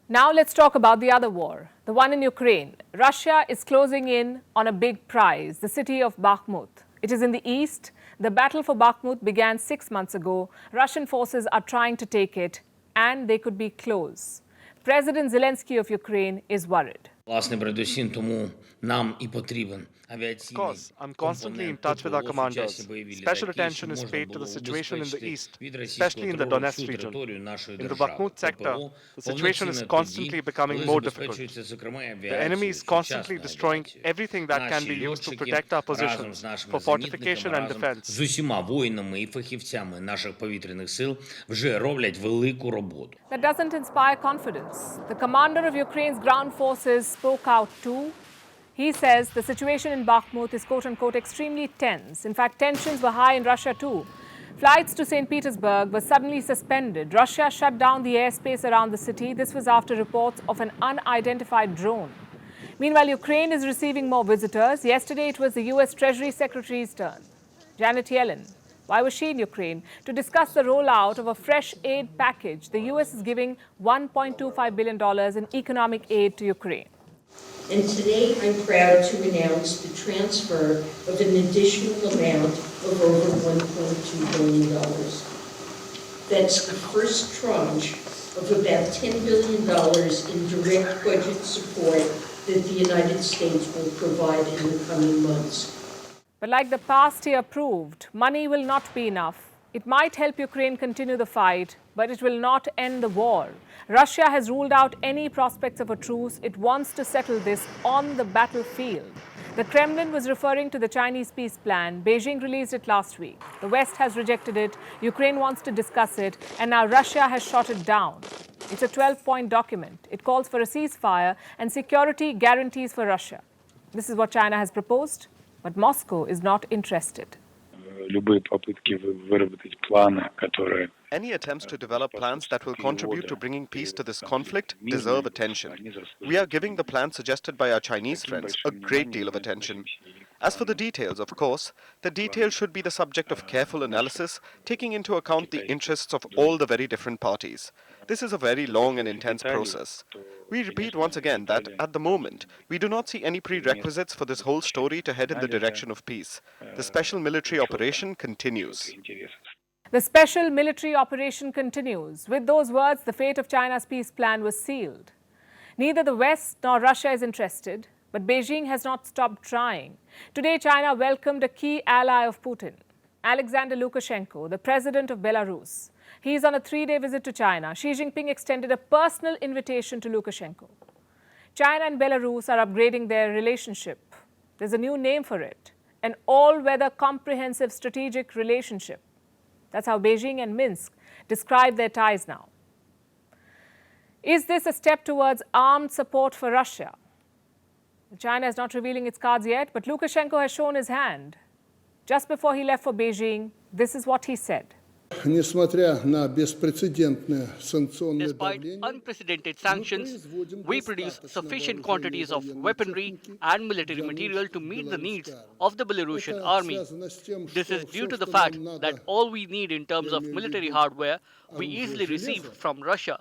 Now let's talk about the other war, the one in Ukraine. Russia is closing in on a big prize, the city of Bakhmut. It is in the east. The battle for Bakhmut began 6 months ago. Russian forces are trying to take it, and they could be close. President Zelensky of Ukraine is worried. Of course, I'm constantly in touch with our commanders. Special attention is paid to the situation in the east, especially in the Donetsk region. In the Bakhmut sector, the situation is constantly becoming more difficult. The enemy is constantly destroying everything that can be used to protect our positions for fortification and defense. That doesn't inspire confidence. The commander of Ukraine's ground forces spoke out too. He says the situation in Bakhmut is quote-unquote extremely tense. In fact, tensions were high in Russia too. Flights to St. Petersburg were suddenly suspended. Russia shut down the airspace around the city. This was after reports of an unidentified drone. Meanwhile, Ukraine is receiving more visitors. Yesterday, it was the U.S. Treasury Secretary's turn. Janet Yellen. Why was she in Ukraine? To discuss the rollout of a fresh aid package. The U.S. is giving $1.25 billion in economic aid to Ukraine. And today I'm proud to announce the transfer of an additional amount of over $1.2 billion. That's the first tranche of about $10 billion in direct budget support that the United States will provide in the coming months. But like the past year proved, money will not be enough. It might help Ukraine continue the fight, but it will not end the war. Russia has ruled out any prospects of a truce. It wants to settle this on the battlefield. The Kremlin was referring to the Chinese peace plan. Beijing released it last week. The West has rejected it. Ukraine wants to discuss it. And now Russia has shot it down. It's a 12-point document. It calls for a ceasefire and security guarantees for Russia. This is what China has proposed, but Moscow is not interested. Any attempts to develop plans that will contribute to bringing peace to this conflict deserve attention. We are giving the plan suggested by our Chinese friends a great deal of attention. As for the details, of course, the details should be the subject of careful analysis, taking into account the interests of all the very different parties. This is a very long and intense process. We repeat once again that, at the moment, we do not see any prerequisites for this whole story to head in the direction of peace. The special military operation continues. The special military operation continues. With those words, the fate of China's peace plan was sealed. Neither the West nor Russia is interested, but Beijing has not stopped trying. Today, China welcomed a key ally of Putin, Alexander Lukashenko, the president of Belarus. He is on a 3-day visit to China. Xi Jinping extended a personal invitation to Lukashenko. China and Belarus are upgrading their relationship. There's a new name for it, an all-weather comprehensive strategic relationship. That's how Beijing and Minsk describe their ties now. Is this a step towards armed support for Russia? China is not revealing its cards yet, but Lukashenko has shown his hand. Just before he left for Beijing, this is what he said. Despite unprecedented sanctions, we produce sufficient quantities of weaponry and military material to meet the needs of the Belarusian army. This is due to the fact that all we need in terms of military hardware, we easily receive from Russia.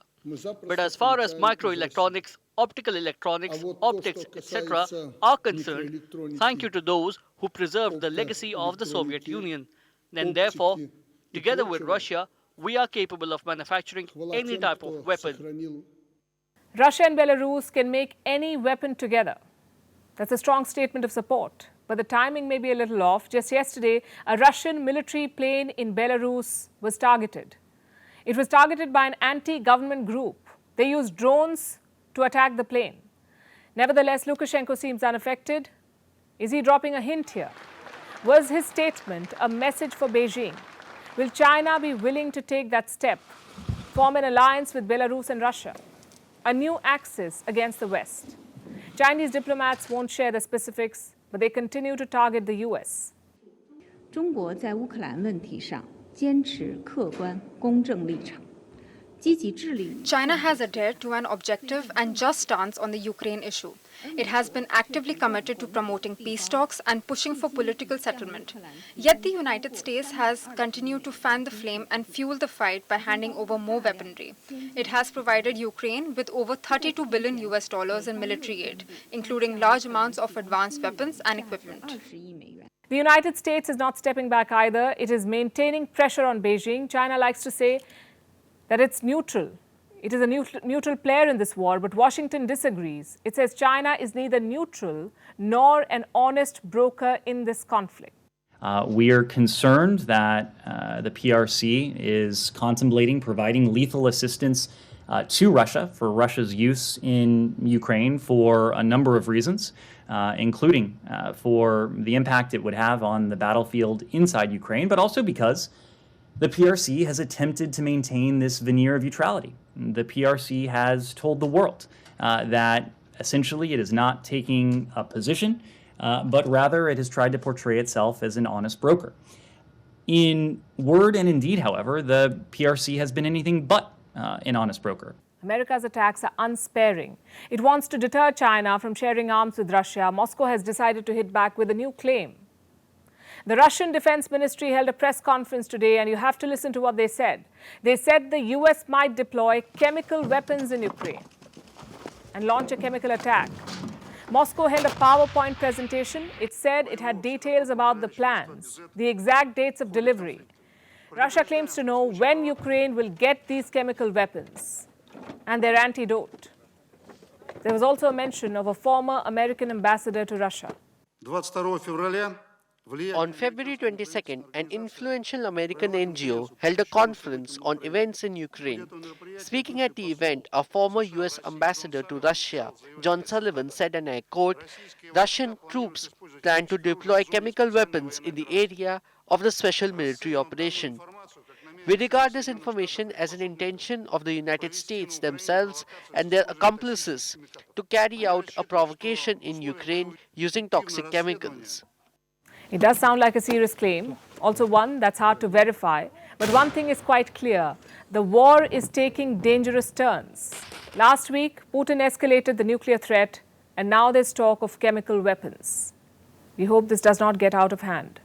But as far as microelectronics, optical electronics, optics, etc. are concerned, thank you to those who preserved the legacy of the Soviet Union. And therefore, together with Russia, we are capable of manufacturing any type of weapon. Russia and Belarus can make any weapon together. That's a strong statement of support. But the timing may be a little off. Just yesterday, a Russian military plane in Belarus was targeted. It was targeted by an anti-government group. They used drones to attack the plane. Nevertheless, Lukashenko seems unaffected. Is he dropping a hint here? Was his statement a message for Beijing? Will China be willing to take that step, form an alliance with Belarus and Russia, a new axis against the West? Chinese diplomats won't share the specifics, but they continue to target the U.S. 中国在乌克兰问题上坚持客观公正立场， China has adhered to an objective and just stance on the Ukraine issue. It has been actively committed to promoting peace talks and pushing for political settlement. Yet the United States has continued to fan the flame and fuel the fight by handing over more weaponry. It has provided Ukraine with over $32 billion in military aid, including large amounts of advanced weapons and equipment. The United States is not stepping back either. It is maintaining pressure on Beijing. China likes to say that it's neutral. It is a neutral player in this war, but Washington disagrees. It says China is neither neutral nor an honest broker in this conflict. We are concerned that the PRC is contemplating providing lethal assistance to Russia for Russia's use in Ukraine for a number of reasons, including for the impact it would have on the battlefield inside Ukraine, but also because the PRC has attempted to maintain this veneer of neutrality. The PRC has told the world that essentially it is not taking a position, but rather it has tried to portray itself as an honest broker. In word and in deed, however, the PRC has been anything but an honest broker. America's attacks are unsparing. It wants to deter China from sharing arms with Russia. Moscow has decided to hit back with a new claim. The Russian Defense Ministry held a press conference today, and you have to listen to what they said. They said the US might deploy chemical weapons in Ukraine and launch a chemical attack. Moscow held a PowerPoint presentation. It said it had details about the plans, the exact dates of delivery. Russia claims to know when Ukraine will get these chemical weapons and their antidote. There was also a mention of a former American ambassador to Russia. On February 22nd, an influential American NGO held a conference on events in Ukraine. Speaking at the event, a former US ambassador to Russia, John Sullivan, said, and I quote, "Russian troops plan to deploy chemical weapons in the area of the special military operation. We regard this information as an intention of the United States themselves and their accomplices to carry out a provocation in Ukraine using toxic chemicals." It does sound like a serious claim, also one that's hard to verify. But one thing is quite clear. The war is taking dangerous turns. Last week, Putin escalated the nuclear threat, and now there's talk of chemical weapons. We hope this does not get out of hand.